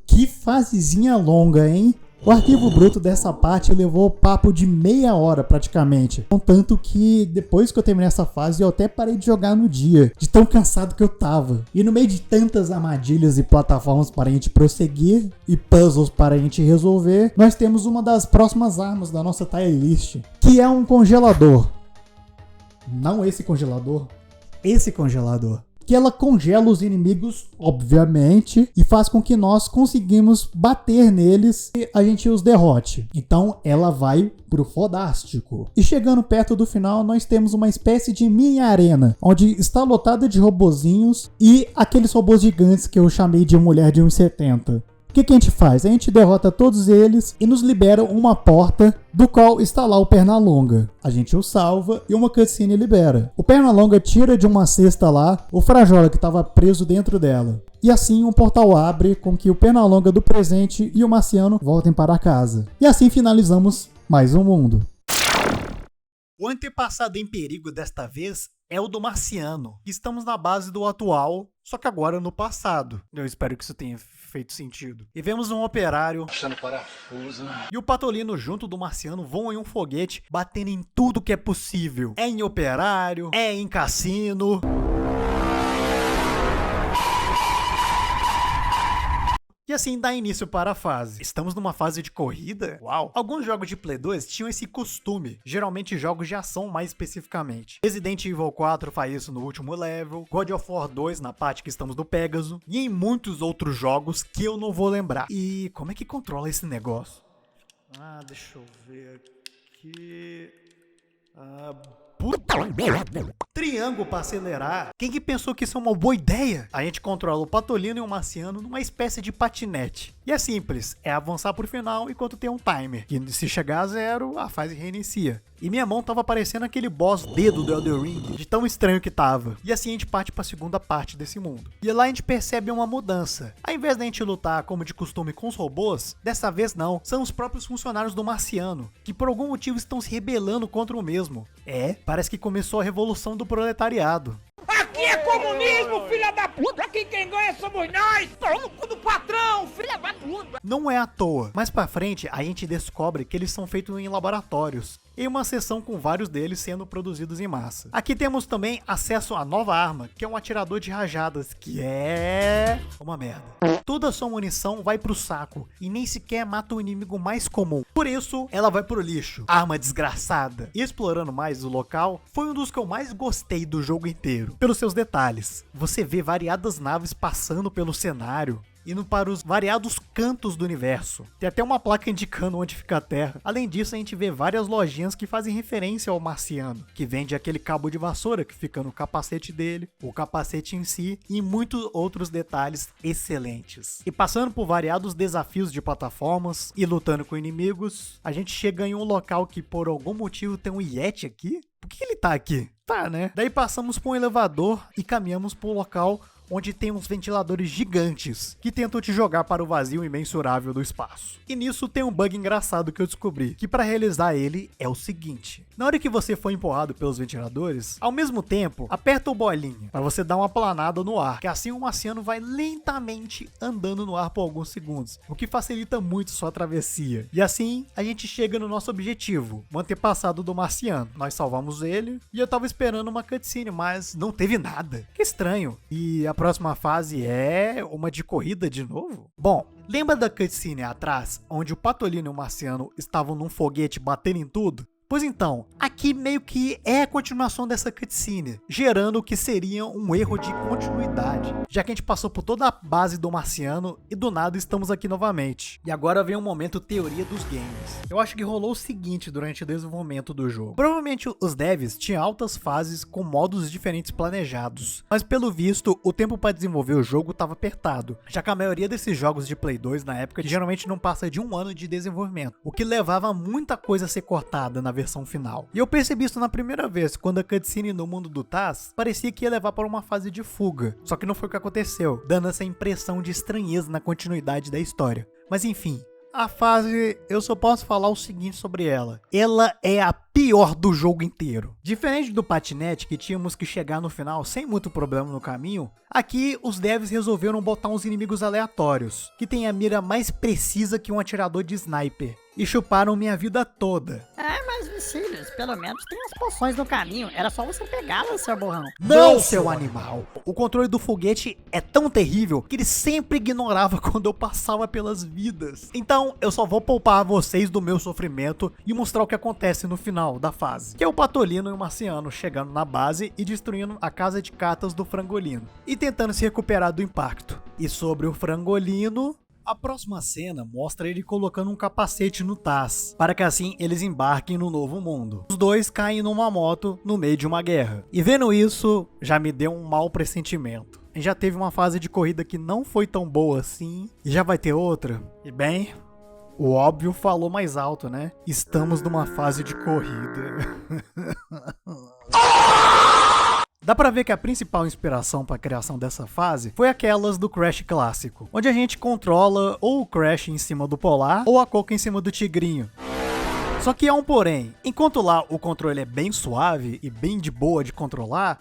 que fasezinha longa, hein? O arquivo bruto dessa parte levou papo de meia hora praticamente. Contanto que depois que eu terminei essa fase eu até parei de jogar no dia, de tão cansado que eu tava. E no meio de tantas armadilhas e plataformas para a gente prosseguir e puzzles para a gente resolver, nós temos uma das próximas armas da nossa tier list, que é um congelador. Não esse congelador, esse congelador. Que ela congela os inimigos, obviamente, e faz com que nós conseguimos bater neles e a gente os derrote. Então ela vai pro fodástico. E chegando perto do final, nós temos uma espécie de mini arena, onde está lotada de robozinhos e aqueles robôs gigantes que eu chamei de mulher de 1,70. O que a gente faz? A gente derrota todos eles e nos libera uma porta do qual está lá o Pernalonga. A gente o salva e uma cutscene libera. O Pernalonga tira de uma cesta lá o Frajola que estava preso dentro dela. E assim um portal abre com que o Pernalonga do presente e o Marciano voltem para casa. E assim finalizamos mais um mundo. O antepassado em perigo desta vez é o do Marciano. Estamos na base do atual, só que agora no passado. Eu espero que isso tenha feito sentido. E vemos um operário achando parafuso. E o Patolino junto do Marciano voam em um foguete, batendo em tudo que é possível. É em operário, é em cassino. E assim dá início para a fase. Estamos numa fase de corrida? Uau! Alguns jogos de Play 2 tinham esse costume, geralmente jogos de ação mais especificamente. Resident Evil 4 faz isso no último level, God of War 2 na parte que estamos do Pégaso, e em muitos outros jogos que eu não vou lembrar. E como é que controla esse negócio? Deixa eu ver aqui... Triângulo para acelerar. Quem que pensou que isso é uma boa ideia? A gente controla o Patolino e o Marciano numa espécie de patinete. E é simples, é avançar pro final enquanto tem um timer. E se chegar a 0, a fase reinicia. E minha mão tava parecendo aquele boss dedo do Elden Ring, de tão estranho que tava. E assim a gente parte pra segunda parte desse mundo. E lá a gente percebe uma mudança. Ao invés da gente lutar como de costume com os robôs, dessa vez não, são os próprios funcionários do Marciano, que por algum motivo estão se rebelando contra o mesmo. Parece que começou a revolução do proletariado. Aqui é comunismo, filha da puta! Aqui quem ganha somos nós! Pau no cu do patrão, filha da puta! Não é à toa. Mais pra frente, a gente descobre que eles são feitos em laboratórios, em uma seção com vários deles sendo produzidos em massa. Aqui temos também acesso à nova arma, que é um atirador de rajadas, que é... uma merda. Toda a sua munição vai pro saco, e nem sequer mata o inimigo mais comum. Por isso, ela vai pro lixo. Arma desgraçada. E explorando mais o local, foi um dos que eu mais gostei do jogo inteiro. Pelos seus detalhes. Você vê variadas naves passando pelo cenário, indo para os variados cantos do universo. Tem até uma placa indicando onde fica a Terra. Além disso, a gente vê várias lojinhas que fazem referência ao Marciano, que vende aquele cabo de vassoura que fica no capacete dele, o capacete em si, e muitos outros detalhes excelentes. E passando por variados desafios de plataformas e lutando com inimigos, a gente chega em um local que por algum motivo tem um Yeti aqui. Por que ele tá aqui? Tá, né? Daí passamos por um elevador e caminhamos por um local onde tem uns ventiladores gigantes que tentam te jogar para o vazio imensurável do espaço. E nisso tem um bug engraçado que eu descobri, que para realizar ele é o seguinte: na hora que você for empurrado pelos ventiladores, ao mesmo tempo, aperta o bolinha para você dar uma planada no ar, que assim o Marciano vai lentamente andando no ar por alguns segundos, o que facilita muito sua travessia. E assim, a gente chega no nosso objetivo, o antepassado do Marciano. Nós salvamos ele, e eu tava esperando uma cutscene, mas não teve nada. Que estranho. E a próxima fase é uma de corrida de novo? Bom, lembra da cutscene atrás, onde o Patolino e o Marciano estavam num foguete batendo em tudo? Pois então, aqui meio que é a continuação dessa cutscene, gerando o que seria um erro de continuidade, já que a gente passou por toda a base do Marciano e do nada estamos aqui novamente. E agora vem um momento teoria dos games. Eu acho que rolou o seguinte durante o desenvolvimento do jogo. Provavelmente os devs tinham altas fases com modos diferentes planejados, mas pelo visto o tempo para desenvolver o jogo estava apertado, já que a maioria desses jogos de Play 2 na época geralmente não passa de um ano de desenvolvimento, o que levava muita coisa a ser cortada na versão final. E eu percebi isso na primeira vez, quando a cutscene no mundo do Taz parecia que ia levar para uma fase de fuga, só que não foi o que aconteceu, dando essa impressão de estranheza na continuidade da história. Mas enfim, a fase, eu só posso falar o seguinte sobre ela. Ela é a pior do jogo inteiro. Diferente do patinete, que tínhamos que chegar no final sem muito problema no caminho, aqui os devs resolveram botar uns inimigos aleatórios, que tem a mira mais precisa que um atirador de sniper, e chuparam minha vida toda. Mas Vicílios, pelo menos tem as poções no caminho, era só você pegá-las, seu borrão. Não, seu animal! O controle do foguete é tão terrível que ele sempre ignorava quando eu passava pelas vidas. Então eu só vou poupar vocês do meu sofrimento e mostrar o que acontece no final da fase, que é o Patolino e o Marciano chegando na base e destruindo a casa de cartas do Frangolino e tentando se recuperar do impacto. E sobre o Frangolino, a próxima cena mostra ele colocando um capacete no Taz, para que assim eles embarquem no novo mundo. Os dois caem numa moto no meio de uma guerra. E vendo isso, já me deu um mau pressentimento. A gente já teve uma fase de corrida que não foi tão boa assim, e já vai ter outra. E bem, o óbvio falou mais alto, né? Estamos numa fase de corrida. Dá pra ver que a principal inspiração para a criação dessa fase foi aquelas do Crash clássico, onde a gente controla ou o Crash em cima do Polar ou a Coco em cima do Tigrinho. Só que há um porém, enquanto lá o controle é bem suave e bem de boa de controlar,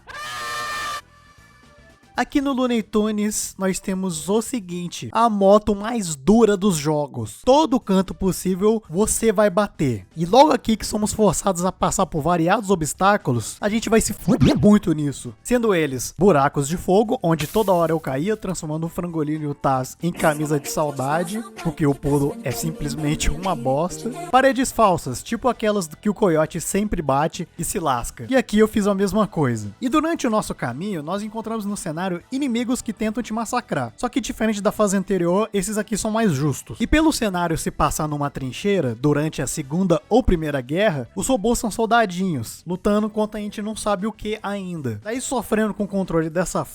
aqui no Looney Tunes nós temos o seguinte, a moto mais dura dos jogos. Todo canto possível você vai bater. E logo aqui que somos forçados a passar por variados obstáculos, a gente vai se fuder muito nisso. Sendo eles buracos de fogo, onde toda hora eu caía, transformando o Frangolino e o Taz em camisa de saudade, porque o pulo é simplesmente uma bosta. Paredes falsas, tipo aquelas que o coiote sempre bate e se lasca. E aqui eu fiz a mesma coisa. E durante o nosso caminho, nós encontramos no cenário inimigos que tentam te massacrar. Só que diferente da fase anterior, esses aqui são mais justos. E pelo cenário se passar numa trincheira, durante a Segunda ou Primeira Guerra, os robôs são soldadinhos, lutando contra a gente não sabe o que ainda. Daí sofrendo com o controle dessa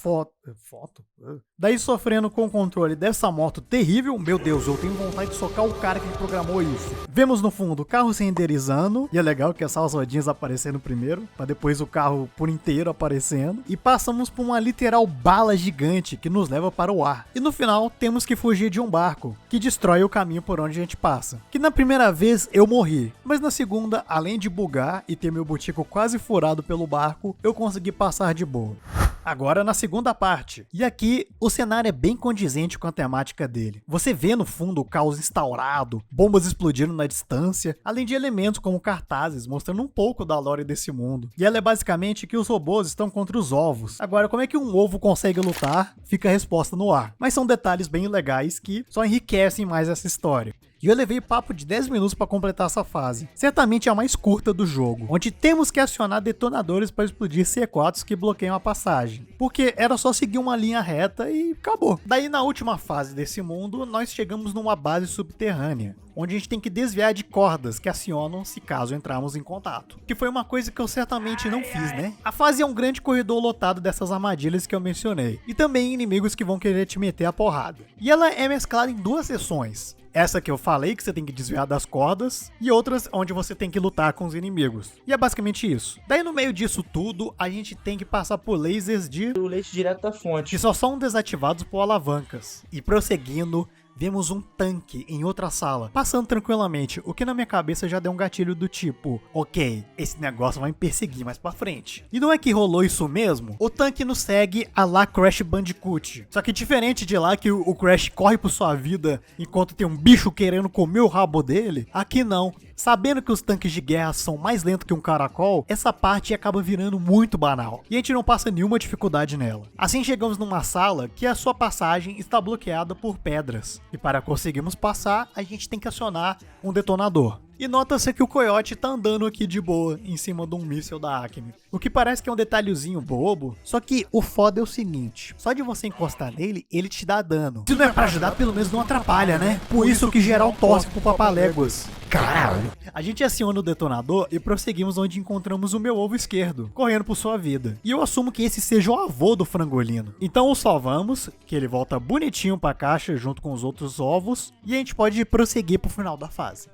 Daí sofrendo com o controle dessa moto terrível, meu Deus, eu tenho vontade de socar o cara que programou isso. Vemos no fundo o carro se renderizando, e é legal que essas rodinhas aparecendo primeiro, para depois o carro por inteiro aparecendo, e passamos por uma literal bala gigante que nos leva para o ar. E no final temos que fugir de um barco, que destrói o caminho por onde a gente passa. Que na primeira vez eu morri, mas na segunda, além de bugar e ter meu botico quase furado pelo barco, eu consegui passar de boa. Agora na segunda parte. E aqui o cenário é bem condizente com a temática dele. Você vê no fundo o caos instaurado, bombas explodindo na distância, além de elementos como cartazes mostrando um pouco da lore desse mundo. E ela é basicamente que os robôs estão contra os ovos. Agora, como é que um ovo consegue lutar? Fica a resposta no ar. Mas são detalhes bem legais que só enriquecem mais essa história. E eu levei papo de 10 minutos para completar essa fase. Certamente é a mais curta do jogo, onde temos que acionar detonadores para explodir C4s que bloqueiam a passagem. Porque era só seguir uma linha reta e acabou. Daí na última fase desse mundo, nós chegamos numa base subterrânea, onde a gente tem que desviar de cordas que acionam se caso entrarmos em contato. Que foi uma coisa que eu certamente não fiz, né? A fase é um grande corredor lotado dessas armadilhas que eu mencionei. E também inimigos que vão querer te meter a porrada. E ela é mesclada em duas sessões. Essa que eu falei, que você tem que desviar das cordas, e outras onde você tem que lutar com os inimigos. E é basicamente isso. Daí no meio disso tudo, a gente tem que passar por lasers de leite direto da fonte, que só são desativados por alavancas. E prosseguindo, vemos um tanque em outra sala, passando tranquilamente, o que na minha cabeça já deu um gatilho do tipo, ok, esse negócio vai me perseguir mais pra frente. E não é que rolou isso mesmo? O tanque nos segue a lá Crash Bandicoot. Só que diferente de lá que o Crash corre por sua vida enquanto tem um bicho querendo comer o rabo dele, aqui não. Sabendo que os tanques de guerra são mais lentos que um caracol, essa parte acaba virando muito banal. E a gente não passa nenhuma dificuldade nela. Assim chegamos numa sala que a sua passagem está bloqueada por pedras. E para conseguirmos passar, a gente tem que acionar um detonador. E nota-se que o coiote tá andando aqui de boa, em cima de um míssil da Acme. O que parece que é um detalhezinho bobo, só que o foda é o seguinte, só de você encostar nele, ele te dá dano. Se não é pra ajudar, pelo menos não atrapalha, né? Por isso que geral torce pro Papaléguas. Caralho! A gente aciona o detonador e prosseguimos onde encontramos o meu ovo esquerdo, correndo por sua vida. E eu assumo que esse seja o avô do frangolino. Então o salvamos, que ele volta bonitinho pra caixa junto com os outros ovos, e a gente pode prosseguir pro final da fase.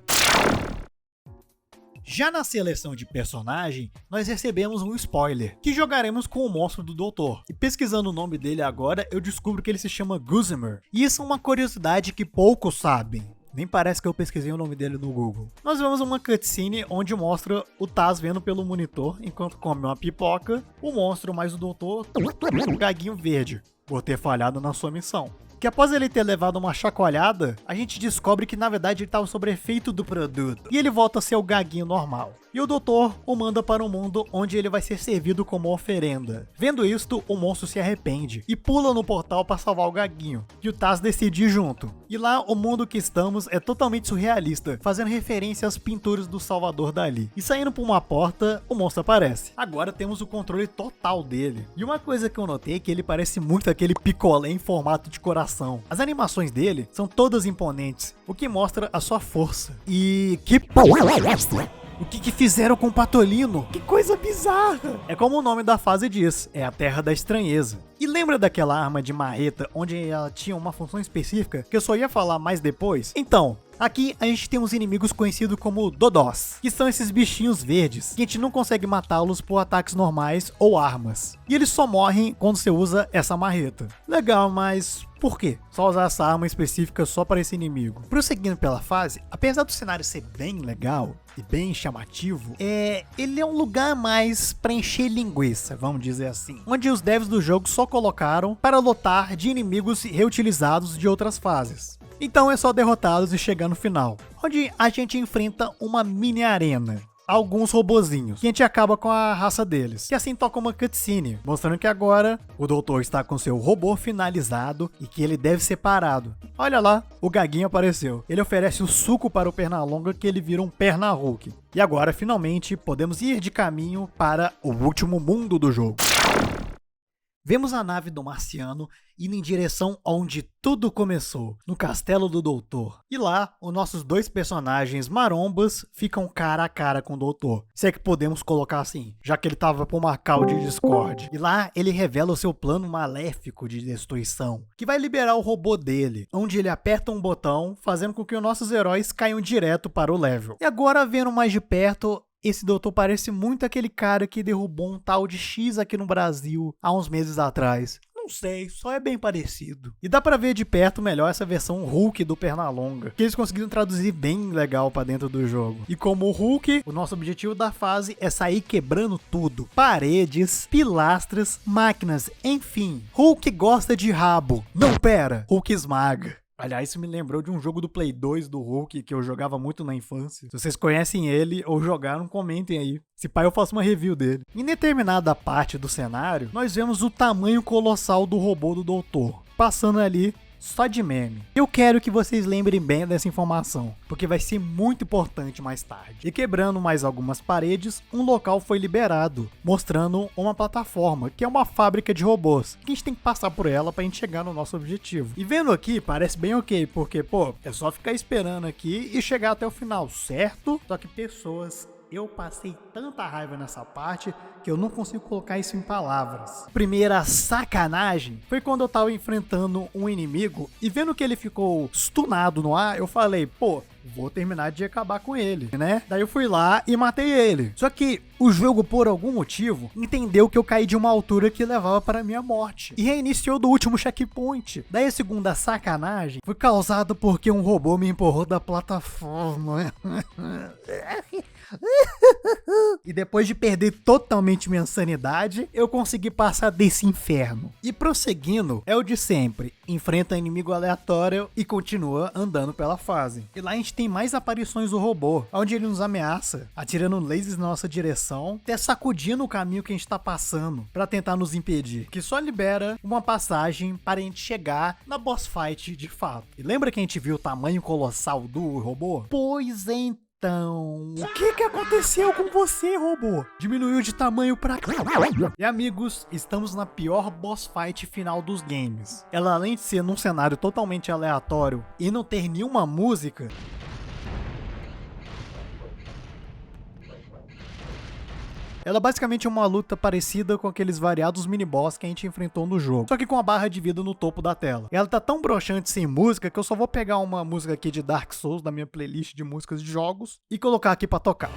Já na seleção de personagem, nós recebemos um spoiler, que jogaremos com o monstro do doutor. E pesquisando o nome dele agora, eu descubro que ele se chama Guzmer. E isso é uma curiosidade que poucos sabem. Nem parece que eu pesquisei o nome dele no Google. Nós vemos uma cutscene onde mostra o Taz vendo pelo monitor, enquanto come uma pipoca, o monstro mais o doutor, o gaguinho verde, por ter falhado na sua missão. Que após ele ter levado uma chacoalhada, a gente descobre que na verdade ele estava sob efeito do produto. E ele volta a ser o gaguinho normal. E o doutor o manda para um mundo onde ele vai ser servido como oferenda. Vendo isto, o monstro se arrepende e pula no portal para salvar o gaguinho. E o Taz decide ir junto. E lá o mundo que estamos é totalmente surrealista, fazendo referência às pinturas do Salvador Dalí. E saindo por uma porta, o monstro aparece. Agora temos o controle total dele. E uma coisa que eu notei é que ele parece muito aquele picolé em formato de coração. As animações dele são todas imponentes, o que mostra a sua força. E que o que fizeram com o Patolino? Que coisa bizarra! É como o nome da fase diz, é a Terra da Estranheza. E lembra daquela arma de marreta onde ela tinha uma função específica que eu só ia falar mais depois? Então, aqui a gente tem uns inimigos conhecidos como Dodós, que são esses bichinhos verdes, que a gente não consegue matá-los por ataques normais ou armas. E eles só morrem quando você usa essa marreta. Legal, mas por quê? Só usar essa arma específica só para esse inimigo? Prosseguindo pela fase, apesar do cenário ser bem legal e bem chamativo, ele é um lugar mais pra encher linguiça, vamos dizer assim. Onde os devs do jogo só colocaram para lotar de inimigos reutilizados de outras fases. Então é só derrotá-los e chegar no final, onde a gente enfrenta uma mini arena. Alguns robozinhos, e a gente acaba com a raça deles, que assim toca uma cutscene, mostrando que agora o doutor está com seu robô finalizado e que ele deve ser parado. Olha lá, o gaguinho apareceu. Ele oferece o suco para o Pernalonga que ele vira um Perna Hulk. E agora, finalmente, podemos ir de caminho para o último mundo do jogo. Vemos a nave do Marciano indo em direção onde tudo começou, no castelo do doutor. E lá, os nossos dois personagens marombas ficam cara a cara com o doutor. Se é que podemos colocar assim, já que ele tava por uma cal de Discord. E lá, ele revela o seu plano maléfico de destruição, que vai liberar o robô dele, onde ele aperta um botão, fazendo com que os nossos heróis caiam direto para o level. E agora, vendo mais de perto, esse doutor parece muito aquele cara que derrubou um tal de X aqui no Brasil há uns meses atrás. Não sei, só é bem parecido. E dá pra ver de perto melhor essa versão Hulk do Pernalonga, que eles conseguiram traduzir bem legal pra dentro do jogo. E como o Hulk, o nosso objetivo da fase é sair quebrando tudo. Paredes, pilastras, máquinas, enfim. Hulk gosta de rabo. Não, pera, Hulk esmaga. Aliás, isso me lembrou de um jogo do Play 2 do Hulk que eu jogava muito na infância. Se vocês conhecem ele ou jogaram, comentem aí. Se pá, eu faço uma review dele. Em determinada parte do cenário, nós vemos o tamanho colossal do robô do doutor, passando ali só de meme. Eu quero que vocês lembrem bem dessa informação, porque vai ser muito importante mais tarde. E quebrando mais algumas paredes, um local foi liberado, mostrando uma plataforma, que é uma fábrica de robôs, que a gente tem que passar por ela pra gente chegar no nosso objetivo. E vendo aqui, parece bem ok, porque, pô, é só ficar esperando aqui e chegar até o final, certo? Só que pessoas... Eu passei tanta raiva nessa parte que eu não consigo colocar isso em palavras. Primeira sacanagem foi quando eu tava enfrentando um inimigo e vendo que ele ficou stunado no ar, eu falei, pô, vou terminar de acabar com ele, né? Daí eu fui lá e matei ele. Só que o jogo, por algum motivo, entendeu que eu caí de uma altura que levava para a minha morte e reiniciou do último checkpoint. Daí a segunda sacanagem foi causada porque um robô me empurrou da plataforma. E depois de perder totalmente minha sanidade, eu consegui passar desse inferno. E prosseguindo, é o de sempre. Enfrenta inimigo aleatório e continua andando pela fase. E lá a gente tem mais aparições do robô, onde ele nos ameaça, atirando lasers na nossa direção, até sacudindo o caminho que a gente tá passando, pra tentar nos impedir. Que só libera uma passagem para a gente chegar na boss fight de fato. E lembra que a gente viu o tamanho colossal do robô? Pois então, Então, o que aconteceu com você, robô? Diminuiu de tamanho pra cá. E amigos, estamos na pior boss fight final dos games. Ela, além de ser num cenário totalmente aleatório e não ter nenhuma música, ela basicamente é uma luta parecida com aqueles variados mini-boss que a gente enfrentou no jogo, só que com a barra de vida no topo da tela. Ela tá tão broxante sem música que eu só vou pegar uma música aqui de Dark Souls da minha playlist de músicas de jogos e colocar aqui pra tocar.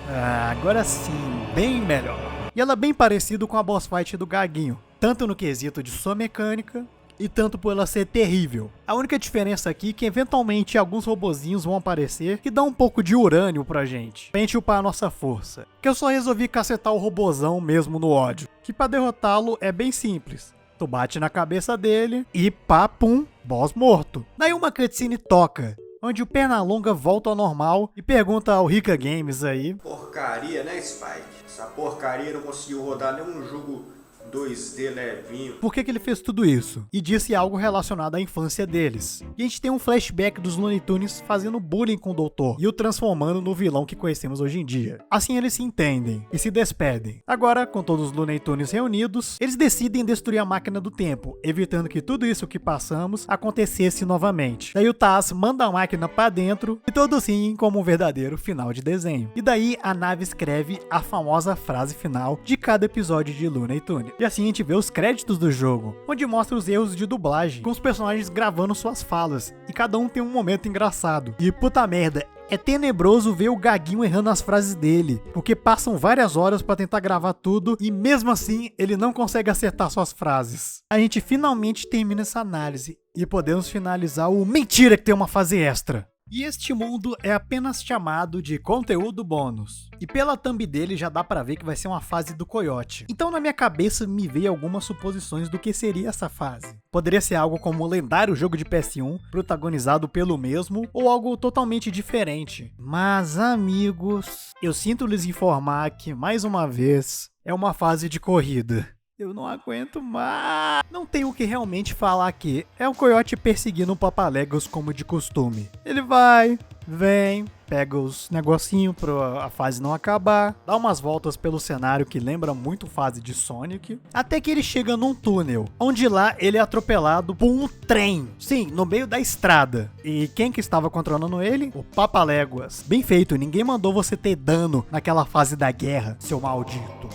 Agora sim, bem melhor. E ela é bem parecida com a boss fight do Gaguinho, tanto no quesito de sua mecânica, e tanto por ela ser terrível. A única diferença aqui é que eventualmente alguns robozinhos vão aparecer que dão um pouco de urânio pra gente upar a nossa força. Que eu só resolvi cacetar o robozão mesmo no ódio. Que pra derrotá-lo é bem simples. Tu bate na cabeça dele e papum, boss morto. Daí uma cutscene toca, onde o Pernalonga volta ao normal e pergunta ao Rica Games aí: porcaria, né, Spike? Essa porcaria não conseguiu rodar nenhum jogo 2D levinho. Por que ele fez tudo isso? E disse algo relacionado à infância deles. E a gente tem um flashback dos Looney Tunes fazendo bullying com o doutor e o transformando no vilão que conhecemos hoje em dia. Assim eles se entendem e se despedem. Agora, com todos os Looney Tunes reunidos, eles decidem destruir a máquina do tempo, evitando que tudo isso que passamos acontecesse novamente. Daí o Taz manda a máquina pra dentro e todos riem como um verdadeiro final de desenho. E daí a nave escreve a famosa frase final de cada episódio de Looney Tunes. E assim a gente vê os créditos do jogo, onde mostra os erros de dublagem, com os personagens gravando suas falas, e cada um tem um momento engraçado. E puta merda, é tenebroso ver o Gaguinho errando as frases dele, porque passam várias horas pra tentar gravar tudo e mesmo assim ele não consegue acertar suas frases. A gente finalmente termina essa análise e podemos finalizar o mentira que tem uma fase extra. E este mundo é apenas chamado de conteúdo bônus. E pela thumb dele já dá pra ver que vai ser uma fase do Coyote. Então na minha cabeça me veio algumas suposições do que seria essa fase. Poderia ser algo como o lendário jogo de PS1, protagonizado pelo mesmo, ou algo totalmente diferente. Mas amigos, eu sinto lhes informar que mais uma vez é uma fase de corrida. Eu não aguento mais. Não tem o que realmente falar aqui. É o Coyote perseguindo o Papaléguas como de costume. Ele vai, vem, pega os negocinhos pra a fase não acabar, dá umas voltas pelo cenário que lembra muito fase de Sonic, até que ele chega num túnel, onde lá ele é atropelado por um trem. Sim, no meio da estrada. E quem que estava controlando ele? O Papaléguas. Bem feito, ninguém mandou você ter dano naquela fase da guerra, seu maldito.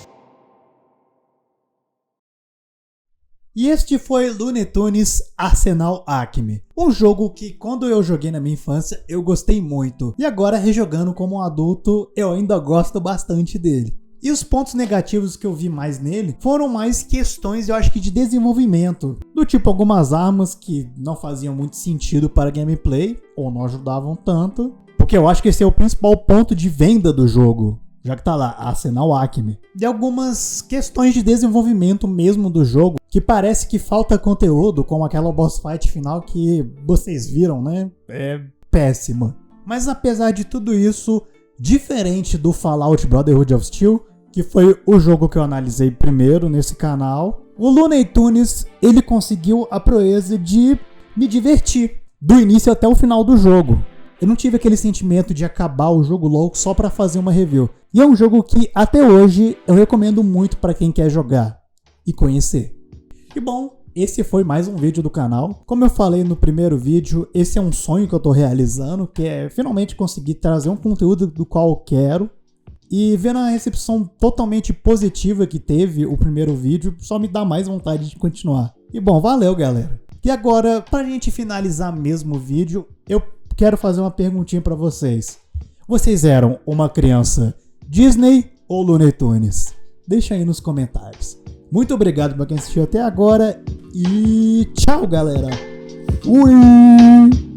E este foi Looney Tunes Arsenal Acme, um jogo que quando eu joguei na minha infância eu gostei muito, e agora rejogando como um adulto eu ainda gosto bastante dele. E os pontos negativos que eu vi mais nele foram mais questões, eu acho que de desenvolvimento, do tipo algumas armas que não faziam muito sentido para gameplay, ou não ajudavam tanto, porque eu acho que esse é o principal ponto de venda do jogo. Já que tá lá, Arsenal Acme. E algumas questões de desenvolvimento mesmo do jogo, que parece que falta conteúdo, como aquela boss fight final que vocês viram, né? É péssima. Mas apesar de tudo isso, diferente do Fallout Brotherhood of Steel, que foi o jogo que eu analisei primeiro nesse canal, o Looney Tunes, ele conseguiu a proeza de me divertir, do início até o final do jogo. Eu não tive aquele sentimento de acabar o jogo logo só pra fazer uma review. E é um jogo que, até hoje, eu recomendo muito pra quem quer jogar e conhecer. E bom, esse foi mais um vídeo do canal. Como eu falei no primeiro vídeo, esse é um sonho que eu tô realizando, que é finalmente conseguir trazer um conteúdo do qual eu quero. E vendo a recepção totalmente positiva que teve o primeiro vídeo, só me dá mais vontade de continuar. E bom, valeu galera. E agora, pra gente finalizar mesmo o vídeo, eu quero fazer uma perguntinha pra vocês. Vocês eram uma criança Disney ou Looney Tunes? Deixa aí nos comentários. Muito obrigado pra quem assistiu até agora e tchau, galera. Fui!